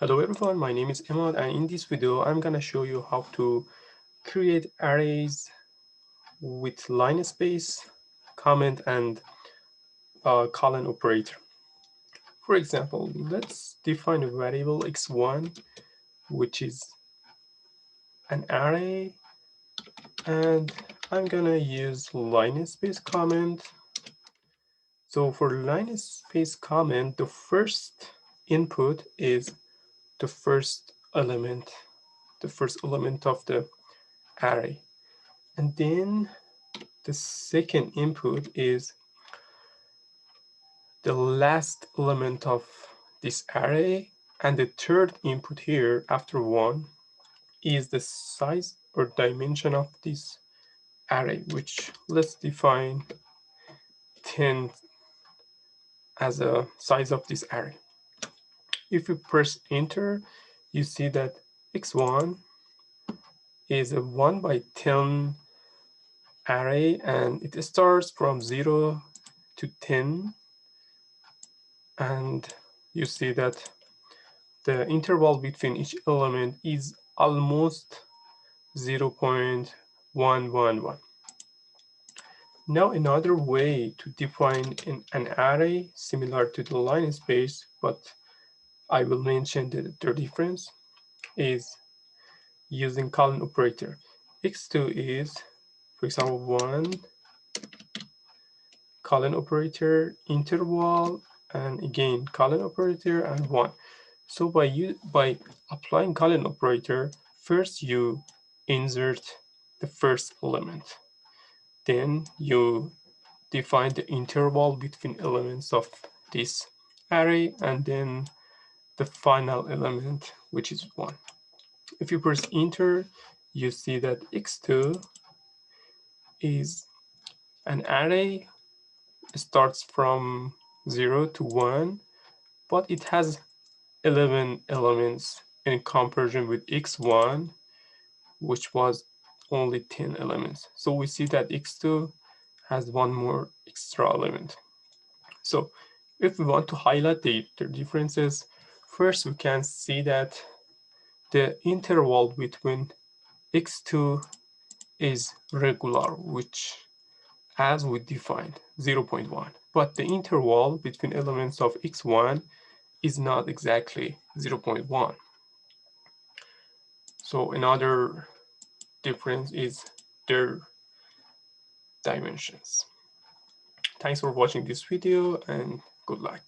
Hello everyone, my name is Emad, and in this video I'm gonna show you how to create arrays with linspace, comment, and colon operator. For example, let's define a variable x1, which is an array, and I'm gonna use linspace comment. So for linspace comment, the first input is the first element, of the array. And then the second input is the last element of this array. And the third input here after 1 is the size or dimension of this array, which let's define 10 as a size of this array. If you press enter, you see that x1 is a 1 by 10 array, and it starts from 0 to 10, and you see that the interval between each element is almost 0.111. Now another way to define an array similar to the line space, but I will mention the difference, is using colon operator. x2 is, for example, 1 colon operator, interval, and again colon operator, and 1. So by applying colon operator, first you insert the first element, then you define the interval between elements of this array, and then the final element, which is 1. If you press enter, you see that x2 is an array, starts from 0 to 1, but it has 11 elements in comparison with x1, which was only 10 elements. So we see that x2 has one more extra element. So if we want to highlight the differences, first we can see that the interval between x2 is regular, which as we defined 0.1, but the interval between elements of x1 is not exactly 0.1. So another difference is their dimensions. Thanks for watching this video and good luck.